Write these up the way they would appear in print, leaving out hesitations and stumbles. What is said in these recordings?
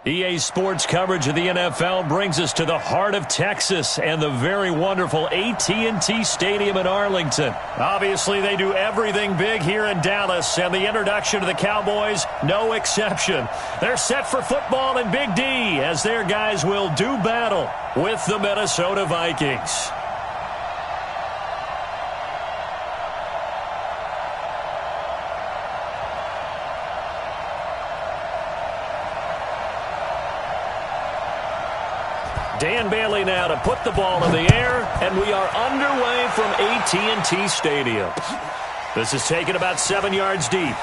EA Sports coverage of the NFL brings us to the heart of Texas and the very wonderful AT&T Stadium in Arlington. Obviously, they do everything big here in Dallas, and the introduction to the Cowboys, no exception. They're set for football in Big D as their guys will do battle with the Minnesota Vikings. Dan Bailey now to put the ball in the air, and we are underway from AT&T Stadium. This is taken about 7 yards deep.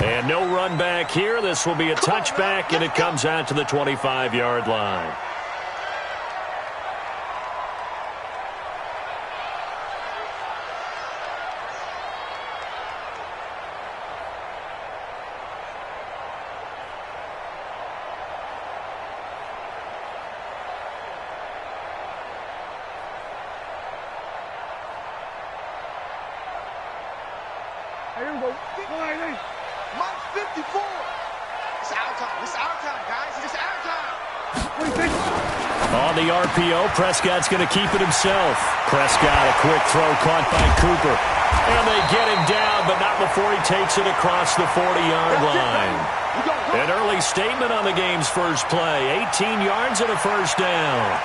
And no run back here. This will be a touchback, and it comes out to the 25-yard line. Here we go. Mark 54. It's our time. It's our time, guys. It's our time. On the RPO, Prescott's going to keep it himself. Prescott, a quick throw caught by Cooper. And they get him down, but not before he takes it across the 40-yard line. An early statement on the game's first play. 18 yards and a first down.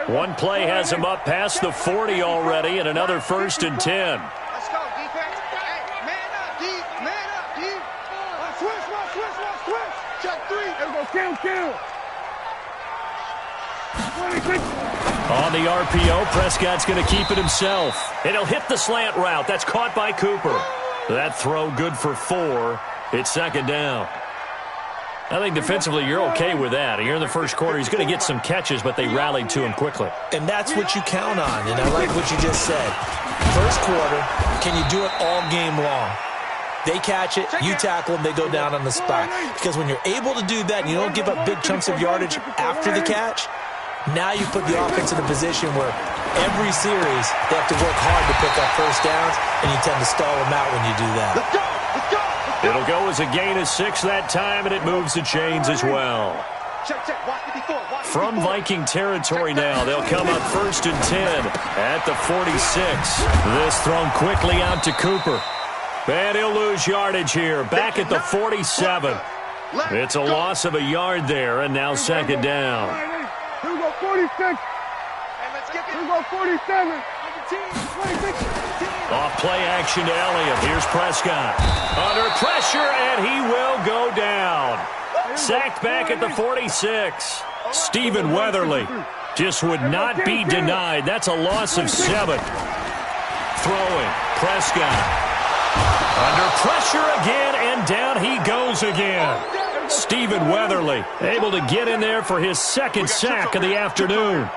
One play has him up past the 40 already, and another 1st and 10. Let's go, defense. Hey, man up, D. Man up, D. Switch. Check 3. There we go. Kill. On the RPO, Prescott's going to keep it himself. And he'll hit the slant route. That's caught by Cooper. That throw good for 4. It's 2nd down. I think defensively you're okay with that. Here in the first quarter, he's going to get some catches, but they rallied to him quickly. And that's what you count on, and I like what you just said. First quarter, can you do it all game long? They catch it, you tackle them, they go down on the spot. Because when you're able to do that and you don't give up big chunks of yardage after the catch, now you put the offense in a position where every series they have to work hard to pick up first downs, and you tend to stall them out when you do that. Let's go. It'll go as a gain of 6 that time, and it moves the chains as well. From Viking territory now, they'll come up 1st and 10 at the 46. This thrown quickly out to Cooper. And he'll lose yardage here, back at the 47. It's a loss of a yard there, and now 2nd down. Here we go, 46. Here we go, 47. Off play action to Elliott. Here's Prescott. Under pressure, and he will go down. Sacked back at the 46. Stephen Weatherly just would not be denied. That's a loss of 7. Throwing. Prescott. Under pressure again, and down he goes again. Stephen Weatherly able to get in there for his 2nd sack of the afternoon.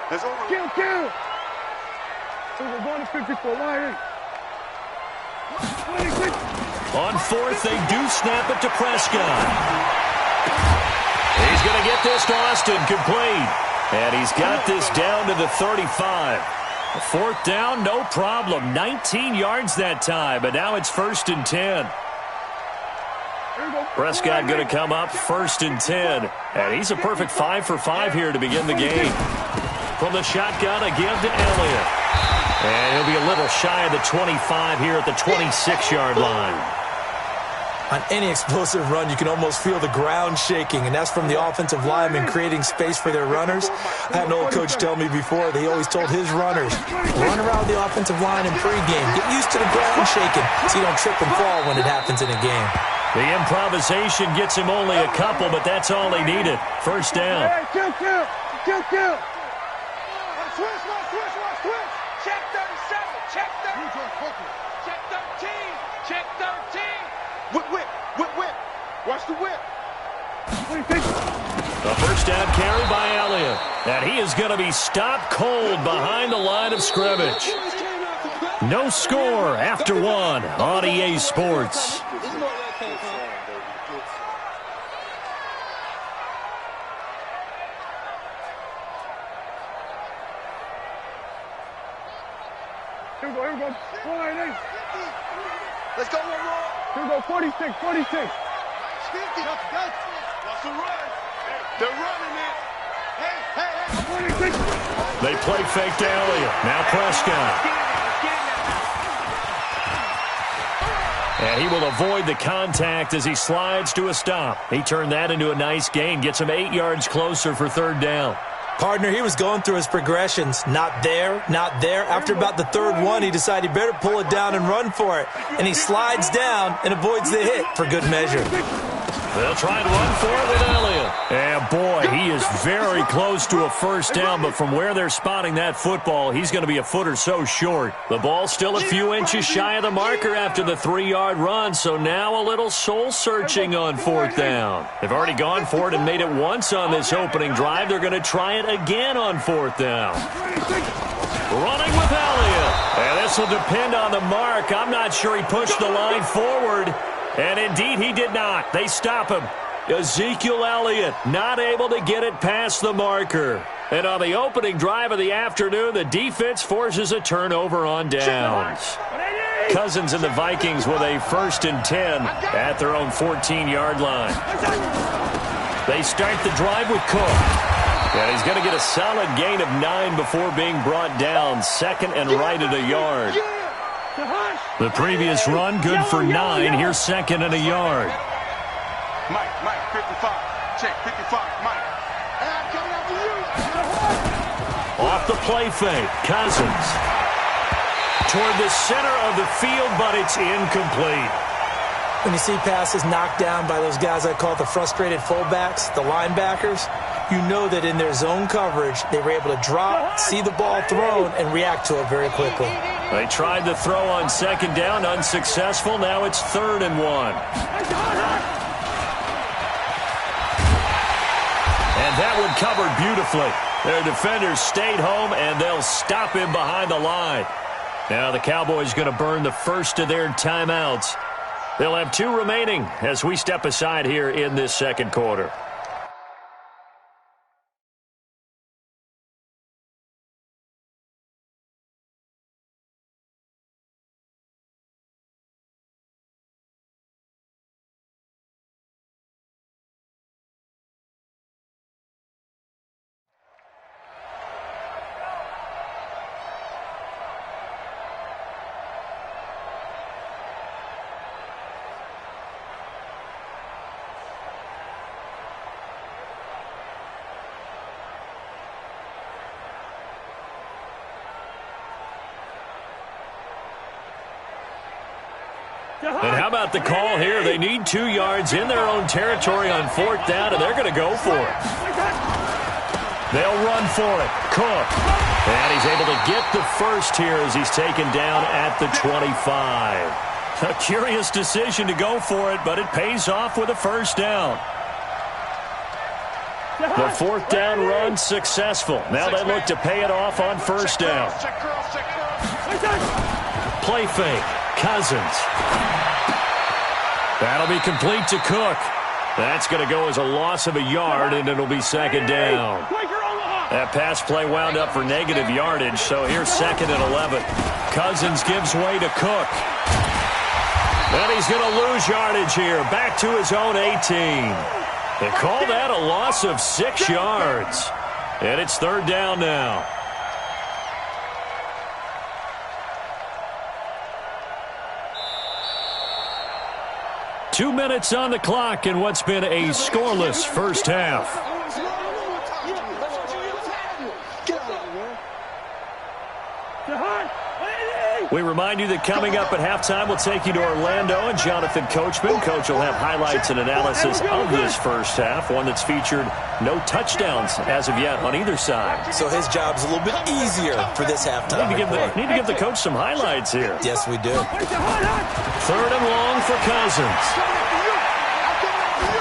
Kill. We're going to 54. Line. On 4th, they do snap it to Prescott. He's going to get this to Austin complete. And he's got this down to the 35. 4th down, no problem. 19 yards that time, but now it's 1st and 10. Prescott going to come up 1st and 10. And he's a perfect 5 for 5 here to begin the game. From the shotgun, a give to Elliott. And he'll be a little shy of the 25 here at the 26-yard line. On any explosive run, you can almost feel the ground shaking, and that's from the offensive linemen creating space for their runners. I had an old coach tell me before, he always told his runners, run around the offensive line in pregame. Get used to the ground shaking so you don't trip and fall when it happens in a game. The improvisation gets him only a couple, but that's all he needed. 1st down. Kill. Switch. Check 37. Check 13. Check 13. Whip. Watch the whip. A 1st down carry by Elliott. And he is going to be stopped cold behind the line of scrimmage. No score after 1 on EA Sports. Here we go. 488. Let's go, one more. Here we go, 46. 50. What's the run? They're running it. Hey. 46. They play fake to Elliott. Now Prescott. And he will avoid the contact as he slides to a stop. He turned that into a nice gain. Gets him 8 yards closer for third down. Partner, he was going through his progressions. Not there, not there. After about the third one, he decided he better pull it down and run for it. And he slides down and avoids the hit for good measure. They'll try and run for it with Elliott. And boy, he is very close to a first down, but from where they're spotting that football, he's going to be a foot or so short. The ball's still a few inches shy of the marker after the 3-yard run, so now a little soul-searching on fourth down. They've already gone for it and made it once on this opening drive. They're going to try it again on fourth down. Running with Elliott. And this will depend on the mark. I'm not sure he pushed the line forward. And indeed, he did not. They stop him. Ezekiel Elliott not able to get it past the marker. And on the opening drive of the afternoon, the defense forces a turnover on downs. Cousins and the Vikings with a 1st and 10 at their own 14-yard line. They start the drive with Cook. And he's going to get a solid gain of 9 before being brought down. Second and right at a yard. The previous run, good for 9. Here's second and a yard. Mike, 55. Check, 55, Mike. Off the play fake, Cousins. Toward the center of the field, but it's incomplete. When you see passes knocked down by those guys I call the frustrated fullbacks, the linebackers, you know that in their zone coverage, they were able to drop, see the ball thrown, and react to it very quickly. They tried the throw on second down, unsuccessful. Now it's 3rd and 1. And that one covered beautifully. Their defenders stayed home, and they'll stop him behind the line. Now the Cowboys going to burn the first of their timeouts. They'll have 2 remaining as we step aside here in this second quarter. And how about the call here? They need 2 yards in their own territory on 4th down, and they're going to go for it. They'll run for it. Cook. And he's able to get the first here as he's taken down at the 25. A curious decision to go for it, but it pays off with a first down. The 4th down run successful. Now they look to pay it off on first down. Play fake. Cousins. That'll be complete to Cook. That's going to go as a loss of a yard, and it'll be second down. That pass play wound up for negative yardage, so here's 2nd and 11. Cousins gives way to Cook. And he's going to lose yardage here, back to his own 18. They call that a loss of 6 yards. And it's 3rd down now. Two minutes on the clock in what's been a scoreless first half. We remind you that coming up at halftime, we'll take you to Orlando and Jonathan Coachman. Coach will have highlights and analysis of this first half, one that's featured no touchdowns as of yet on either side. So his job's a little bit easier for this halftime. Need to give the coach some highlights here. Yes, we do. 3rd and long for Cousins.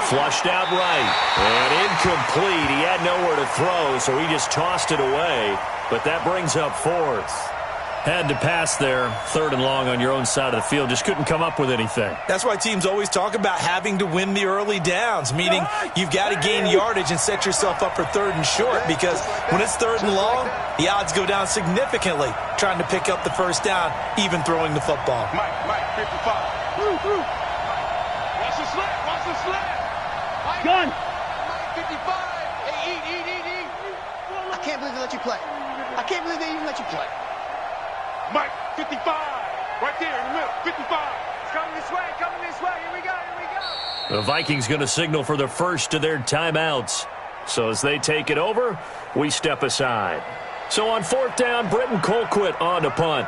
Flushed out right. And incomplete. He had nowhere to throw, so he just tossed it away. But that brings up 4th. Had to pass there, 3rd and long on your own side of the field. Just couldn't come up with anything. That's why teams always talk about having to win the early downs, meaning you've got to gain yardage and set yourself up for 3rd and short, because when it's 3rd and long, the odds go down significantly trying to pick up the first down, even throwing the football. Mike, 55. Watch the slap, watch the slap. Mike, gun. Mike, 55. Hey, eat. I can't believe they let you play. I can't believe they even let you play. Mike, 55. Right there in the middle, 55. It's coming this way, Here we go. The Vikings going to signal for the first of their timeouts. So as they take it over, we step aside. So on 4th down, Britton Colquitt on to punt.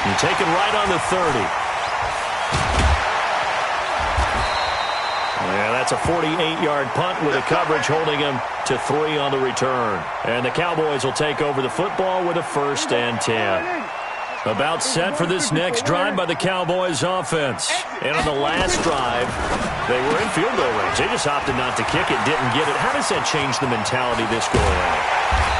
You take it right on the 30. Yeah, that's a 48-yard punt with a coverage holding him to 3 on the return. And the Cowboys will take over the football with a 1st and 10. About set for this next drive by the Cowboys offense. And on the last drive, they were in field goal range. They just opted not to kick it, didn't get it. How does that change the mentality this go around?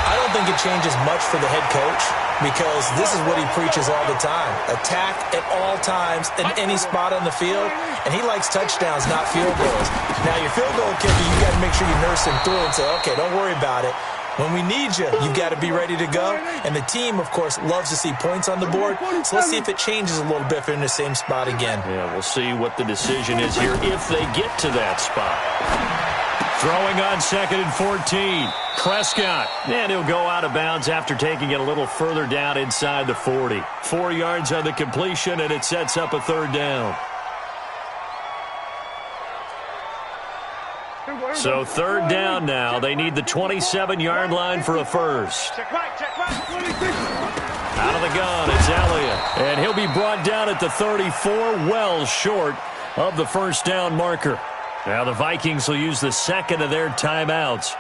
I don't think it changes much for the head coach, because this is what he preaches all the time. Attack at all times in any spot on the field, and he likes touchdowns, not field goals. Now, your field goal kicker, you got to make sure you nurse him through and say, okay, don't worry about it. When we need you, you've got to be ready to go. And the team, of course, loves to see points on the board. So let's see if it changes a little bit if they're in the same spot again. Yeah, we'll see what the decision is here if they get to that spot. Throwing on 2nd and 14. Prescott. And he'll go out of bounds after taking it a little further down inside the 40. 4 yards on the completion, and it sets up a 3rd down. So 3rd down now. They need the 27-yard line for a first. Out of the gun, it's Elliott. And he'll be brought down at the 34, well short of the first down marker. Now the Vikings will use the 2nd of their timeouts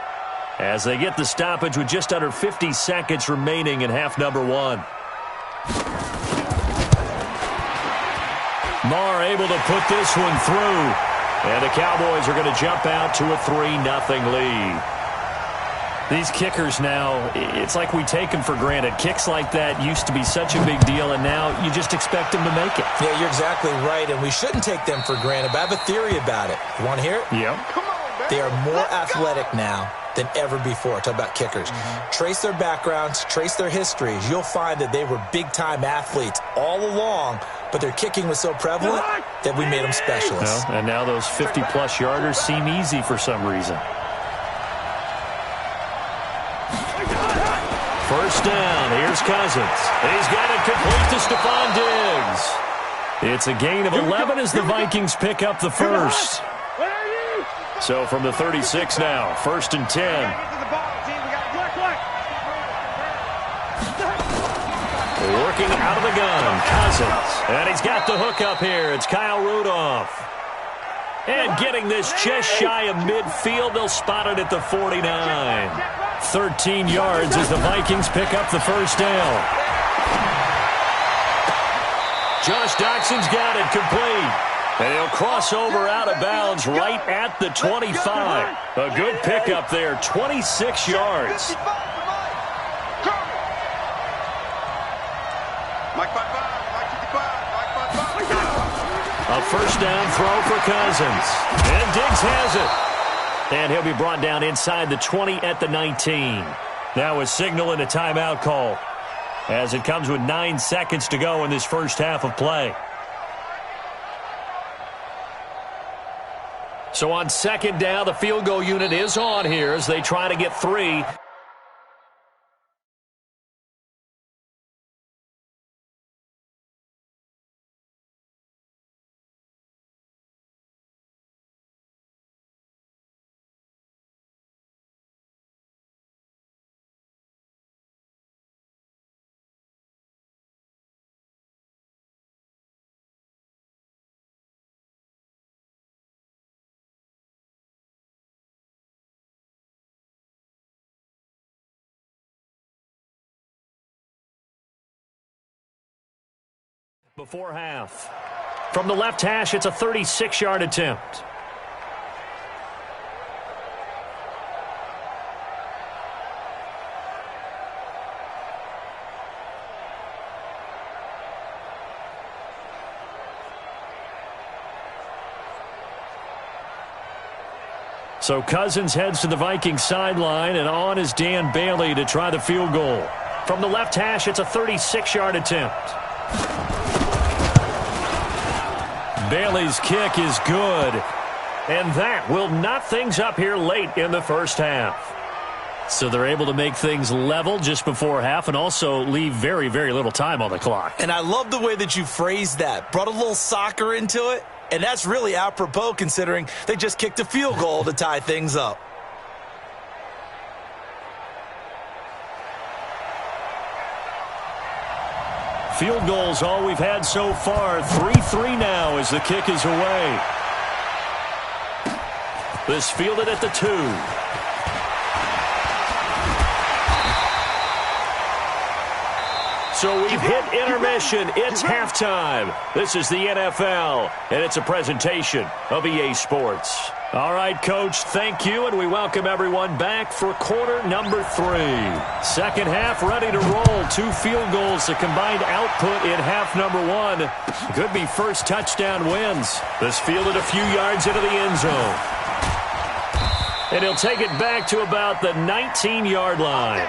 as they get the stoppage with just under 50 seconds remaining in half number 1. Marr able to put this one through. And the Cowboys are going to jump out to a 3-0 lead. These kickers now, it's like we take them for granted. Kicks like that used to be such a big deal, and now you just expect them to make it. Yeah, you're exactly right, and we shouldn't take them for granted. But I have a theory about it. You want to hear it? Yeah. Come on, man. They are more athletic now than ever before. Talk about kickers. Trace their backgrounds, trace their histories. You'll find that they were big-time athletes all along, but their kicking was so prevalent that we made them specialists. Well, and now those 50-plus yarders seem easy for some reason. First down. Here's Cousins. He's got it complete to Stephon Diggs. It's a gain of 11 as the Vikings pick up the first. So from the 36 now, 1st and 10. Working out of the gun, Cousins. And he's got the hook up here. It's Kyle Rudolph. And getting this just shy of midfield, they'll spot it at the 49. 13 yards as the Vikings pick up the first down. Josh Doxson's got it complete. And he'll cross over out of bounds right at the 25. A good pickup there, 26 yards. A first down throw for Cousins. And Diggs has it. And he'll be brought down inside the 20 at the 19. Now a signal and a timeout call as it comes with 9 seconds to go in this first half of play. So on 2nd down, the field goal unit is on here as they try to get 3. Before half. From the left hash, it's a 36-yard attempt. So Cousins heads to the Vikings sideline, and on is Dan Bailey to try the field goal. From the left hash, it's a 36-yard attempt. Bailey's kick is good, and that will knot things up here late in the first half. So they're able to make things level just before half and also leave very, very little time on the clock. And I love the way that you phrased that. Brought a little soccer into it, and that's really apropos considering they just kicked a field goal to tie things up. Field goals all we've had so far. 3-3 now as the kick is away. This fielded at the 2. So we've hit intermission. It's halftime. This is the NFL, and it's a presentation of EA Sports. All right, Coach, thank you, and we welcome everyone back for quarter number 3. Second half ready to roll. 2 field goals, the combined output in half number 1. Could be first touchdown wins. This fielded a few yards into the end zone. And he'll take it back to about the 19-yard line.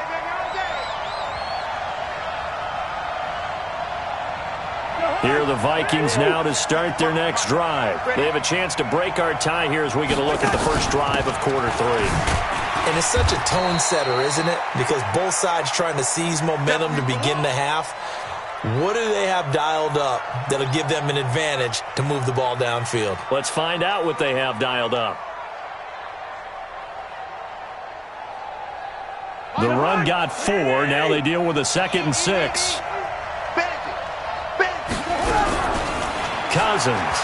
Here are the Vikings now to start their next drive. They have a chance to break our tie here as we get a look at the first drive of quarter 3. And it's such a tone setter, isn't it? Because both sides trying to seize momentum to begin the half. What do they have dialed up that'll give them an advantage to move the ball downfield? Let's find out what they have dialed up. The run got 4. Now they deal with a 2nd and 6. Cousins.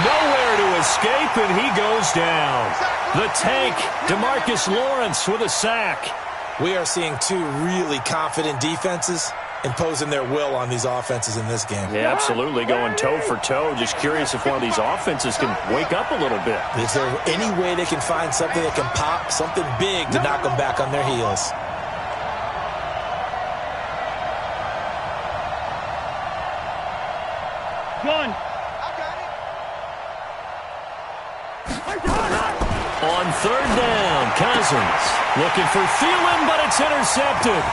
Nowhere to escape, and he goes down. The tank, DeMarcus Lawrence with a sack. We are seeing 2 really confident defenses imposing their will on these offenses in this game. Yeah, absolutely, going toe for toe. Just curious if one of these offenses can wake up a little bit. Is there any way they can find something that can pop, something big to knock them back on their heels? Gun. On third down, Cousins looking for Thielen, but it's intercepted.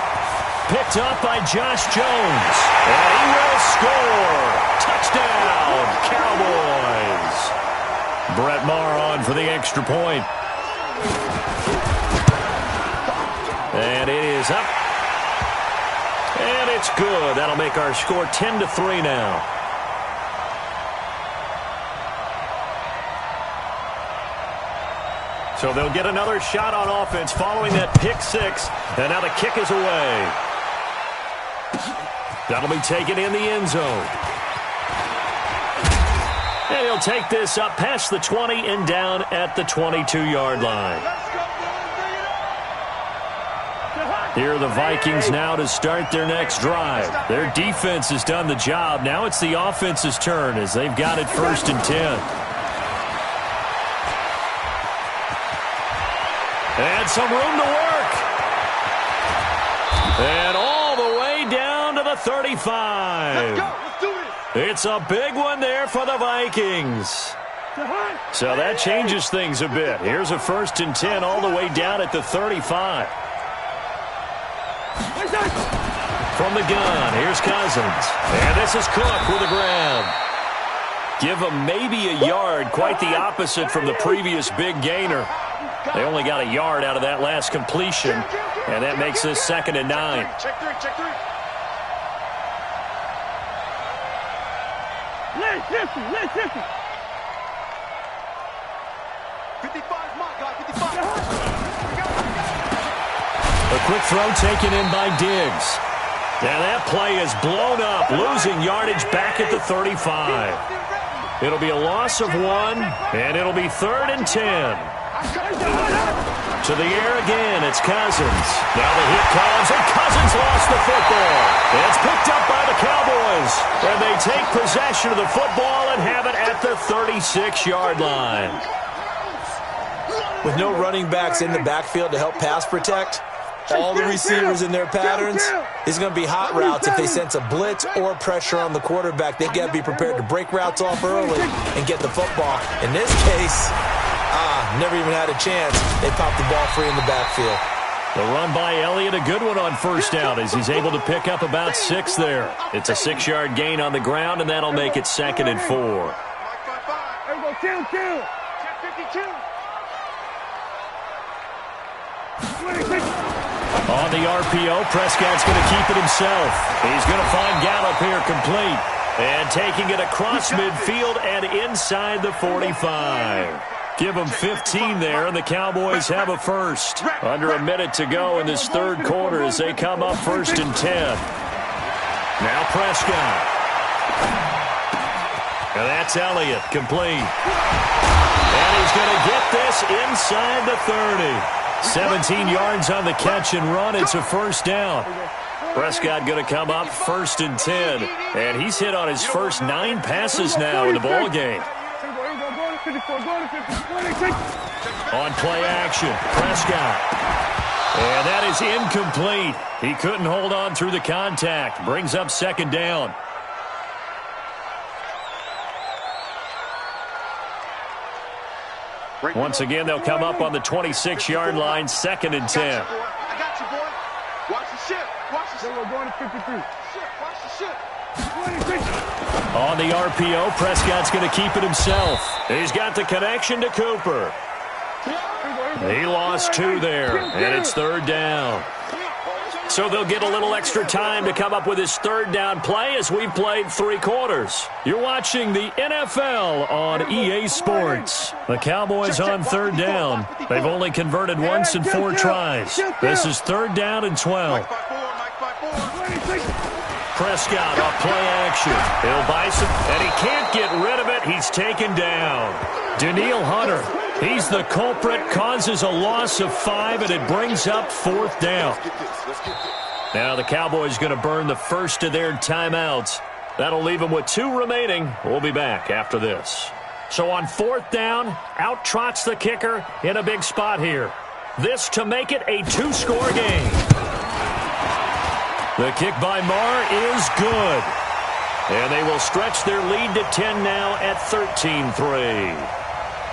Picked up by Josh Jones, and he will score. Touchdown, Cowboys. Brett Maher on for the extra point. And it is up. And it's good. That'll make our score 10-3 now. So they'll get another shot on offense following that pick 6. And now the kick is away. That'll be taken in the end zone. And he'll take this up past the 20 and down at the 22-yard line. Here are the Vikings now to start their next drive. Their defense has done the job. Now it's the offense's turn as they've got it 1st and 10. And some room to work. And all the way down to the 35. Let's go. Let's do this. It's a big one there for the Vikings. So that changes things a bit. Here's a 1st and 10 all the way down at the 35. From the gun, here's Cousins. And this is Cook with a grab. Give them maybe a yard, quite the opposite from the previous big gainer. They only got a yard out of that last completion, and that makes this 2nd and 9. Check three. 55, my God, 55. A quick throw taken in by Diggs. And that play is blown up, losing yardage back at the 35. It'll be a loss of 1, and it'll be 3rd and 10. To the air again, it's Cousins. Now the hit comes, and Cousins lost the football. It's picked up by the Cowboys, and they take possession of the football and have it at the 36-yard line. With no running backs in the backfield to help pass protect, all the receivers in their patterns, it's going to be hot routes. If they sense a blitz or pressure on the quarterback, they got to be prepared to break routes off early and get the football. In this case, Never even had a chance. They popped the ball free in the backfield. The run by Elliott, a good one on first down as he's able to pick up about 6 there. It's a 6-yard gain on the ground, and that'll make it 2nd and 4. There we go, 10-52. On the RPO, Prescott's going to keep it himself. He's going to find Gallup here complete. And taking it across midfield and inside the 45. Give them 15 there, and the Cowboys have a first. Under a minute to go in this third quarter as they come up 1st and 10. Now Prescott. And that's Elliott, complete. And he's going to get this inside the 30. 17 yards on the catch and run. It's a first down. Prescott going to come up 1st and 10. And he's hit on his first 9 passes now in the ball game. On play action, Prescott. And that is incomplete. He couldn't hold on through the contact. Brings up 2nd down. Once again, they'll come up on the 26-yard line, 2nd and 10. I got you, boy. Watch the ship. Watch the ship. We're going to 53. Watch the ship. On the RPO, Prescott's going to keep it himself. He's got the connection to Cooper. He lost 2 there, and it's 3rd down. So they'll get a little extra time to come up with his 3rd down play as we've played 3 quarters. You're watching the NFL on EA Sports. The Cowboys on 3rd down. They've only converted once in 4 tries. This is 3rd down and 12. Prescott off play action. He'll buy some, and he can't get rid of it. He's taken down. Danielle Hunter, he's the culprit, causes a loss of 5, and it brings up 4th down. Now the Cowboys going to burn the first of their timeouts. That'll leave them with 2 remaining. We'll be back after this. So on 4th down, out trots the kicker in a big spot here. This to make it a 2-score game. The kick by Marr is good. And they will stretch their lead to 10 now at 13-3.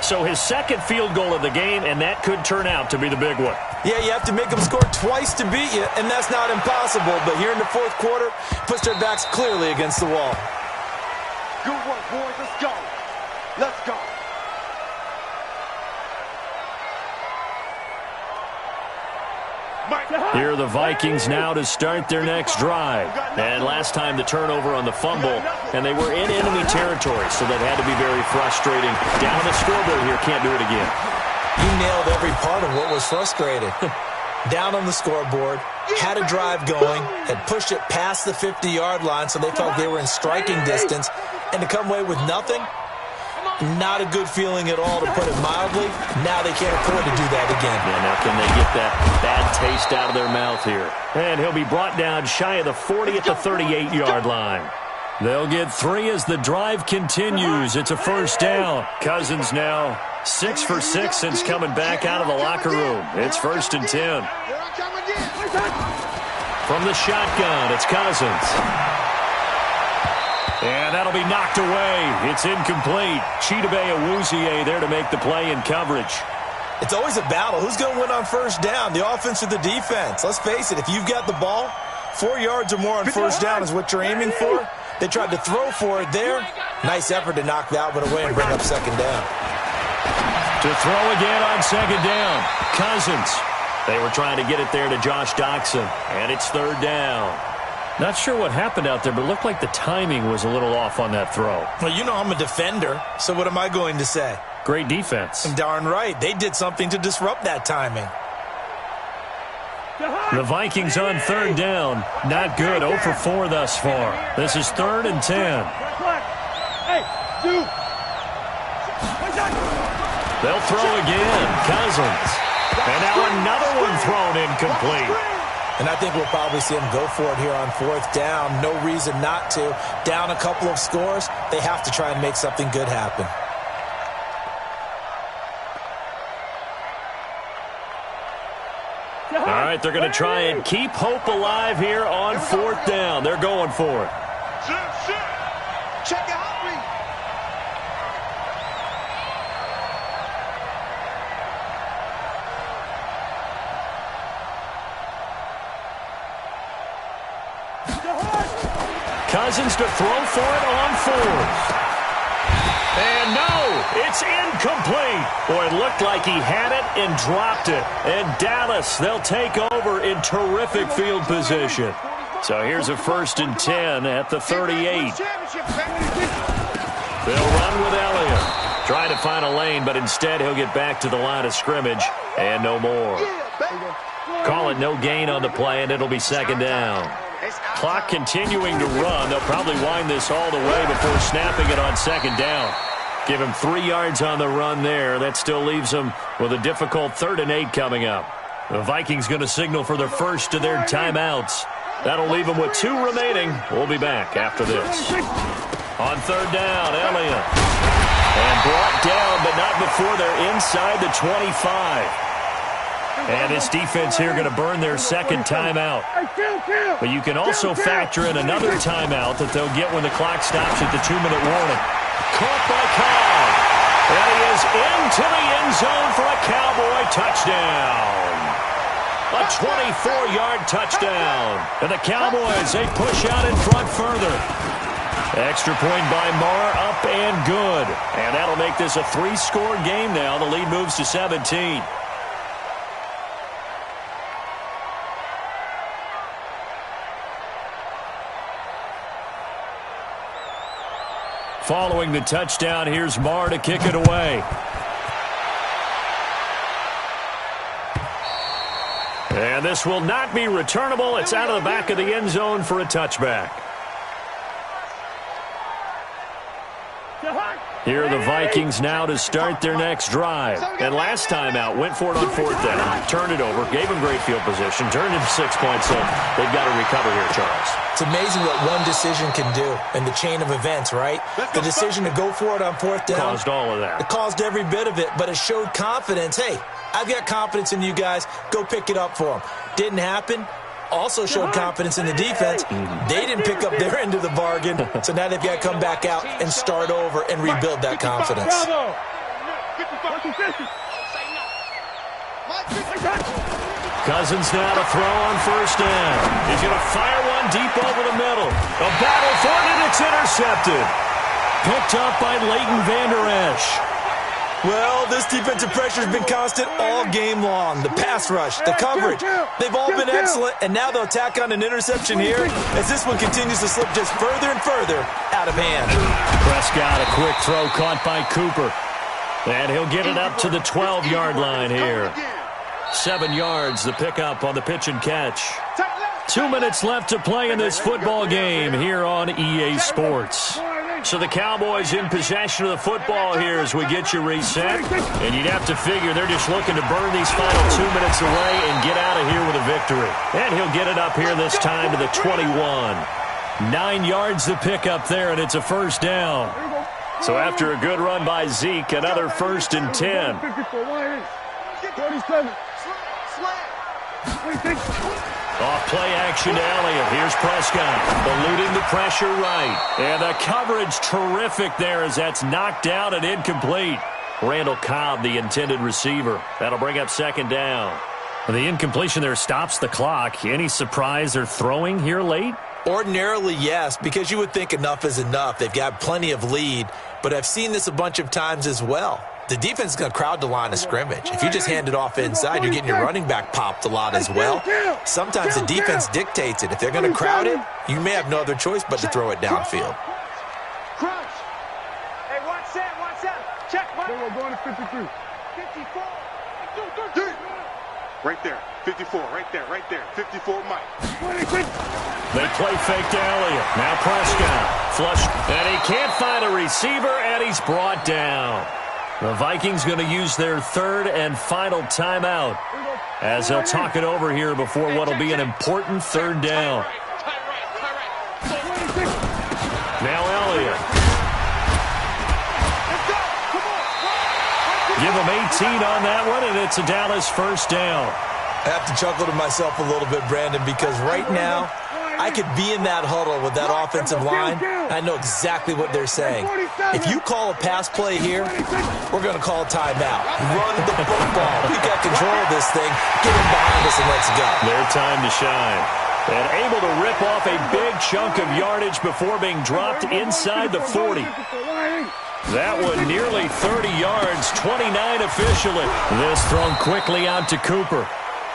So his 2nd field goal of the game, and that could turn out to be the big one. Yeah, you have to make them score twice to beat you, and that's not impossible. But here in the 4th quarter, puts their backs clearly against the wall. Good work, boys. Let's go. Let's go. Here are the Vikings now to start their next drive. And last time the turnover on the fumble, and they were in enemy territory, so that had to be very frustrating. Down the scoreboard here, can't do it again. You nailed every part of what was frustrating. Down on the scoreboard, had a drive going, had pushed it past the 50-yard line, so they felt they were in striking distance, and to come away with nothing, not a good feeling at all, to put it mildly. Now they can't afford to do that again. Yeah, now can they get that bad taste out of their mouth here? And he'll be brought down shy of the 40 at the 38-yard line. They'll get 3 as the drive continues. It's a first down. Cousins now 6 for 6 since coming back out of the locker room. It's 1st and 10. From the shotgun, it's Cousins. And that'll be knocked away. It's incomplete. Chidobe Awuzie there to make the play in coverage. It's always a battle. Who's going to win on first down, the offense or the defense? Let's face it, if you've got the ball, 4 yards or more on first down is what you're aiming for. They tried to throw for it there. Nice effort to knock that one away and bring up 2nd down. To throw again on 2nd down, Cousins. They were trying to get it there to Josh Doxson, and it's 3rd down. Not sure what happened out there, but it looked like the timing was a little off on that throw. Well, you know I'm a defender, so what am I going to say? Great defense. Darn right. They did something to disrupt that timing. The Vikings on 3rd down. Not good. 0 for 4 thus far. This is 3rd and 10. They'll throw again. Cousins. And now another one thrown incomplete. And I think we'll probably see them go for it here on 4th down. No reason not to. Down a couple of scores, they have to try and make something good happen. All right, they're going to try and keep hope alive here on 4th down. They're going for it. Check it out, Cousins to throw for it on fourth. And no, it's incomplete. Boy, it looked like he had it and dropped it. And Dallas, they'll take over in terrific field position. So here's a 1st and 10 at the 38. They'll run with Elliott. Trying to find a lane, but instead he'll get back to the line of scrimmage. And no more. Call it no gain on the play, and it'll be 2nd down. Clock continuing to run. They'll probably wind this all the way before snapping it on 2nd down. Give him 3 yards on the run there. That still leaves him with a difficult 3rd and 8 coming up. The Vikings going to signal for the first of their timeouts. That'll leave them with 2 remaining. We'll be back after this. On 3rd down, Elliott. And brought down, but not before they're inside the 25. And this defense here going to burn their 2nd timeout. But you can also factor in another timeout that they'll get when the clock stops at the 2-minute warning. Caught by Cobb. And he is into the end zone for a Cowboy touchdown. A 24-yard touchdown. And the Cowboys, they push out in front further. Extra point by Marr, up and good. And that'll make this a 3-score game now. The lead moves to 17. Following the touchdown, here's Marr to kick it away. And this will not be returnable. It's out of the back of the end zone for a touchback. Here are the Vikings now to start their next drive. And last time out, went for it on 4th down, turned it over, gave them great field position, turned into 6 points, so they've got to recover here, Charles. It's amazing what one decision can do in the chain of events, right? The decision to go for it on 4th down. Caused all of that. It caused every bit of it, but it showed confidence. Hey, I've got confidence in you guys. Go pick it up for them. Didn't happen. Also showed confidence in the defense. They didn't pick up their end of the bargain, so now they've got to come back out and start over and rebuild that confidence. Cousins now to throw on 1st down. He's going to fire one deep over the middle. A battle for it, and it's intercepted. Picked up by Leighton Vander Esch. Well, this defensive pressure has been constant all game long. The pass rush, the coverage, they've all been excellent, and now they'll tack on an interception here as this one continues to slip just further and further out of hand. Prescott, a quick throw caught by Cooper. And he'll get it up to the 12-yard line here. 7 yards, the pickup on the pitch and catch. 2 minutes left to play in this football game here on EA Sports. So the Cowboys in possession of the football here as we get you reset. And you'd have to figure they're just looking to burn these final 2 minutes away and get out of here with a victory. And he'll get it up here this time to the 21. 9 yards to pick up there, and it's a 1st down. So after a good run by Zeke, another 1st and 10. Off play action to Elliott. Here's Prescott. Eluding the pressure right. And the coverage terrific there as that's knocked down and incomplete. Randall Cobb, the intended receiver. That'll bring up 2nd down. The incompletion there stops the clock. Any surprise they're throwing here late? Ordinarily, yes, because you would think enough is enough. They've got plenty of lead, but I've seen this a bunch of times as well. The defense is going to crowd the line of scrimmage. If you just hand it off inside, you're getting your running back popped a lot as well. Sometimes the defense dictates it. If they're going to crowd it, you may have no other choice but to throw it downfield. Crunch. Hey, watch that. Check, Mike. We're going to 53. 54. Right there. 54, right there. 54, Mike. They play fake to Elliott. Now Prescott. Flush. And he can't find a receiver, and he's brought down. The Vikings going to use their 3rd and final timeout as they'll talk it over here before what will be an important 3rd down. Now Elliott. Give him 18 on that one, and it's a Dallas 1st down. I have to chuckle to myself a little bit, Brandon, because right now I could be in that huddle with that offensive line. I know exactly what they're saying. If you call a pass play here, we're going to call a timeout. Run the football. We've got control of this thing. Get him behind us and let's go. Their time to shine. And able to rip off a big chunk of yardage before being dropped inside the 40. That one nearly 30 yards, 29 officially. This thrown quickly out to Cooper.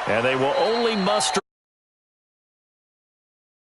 And they will only muster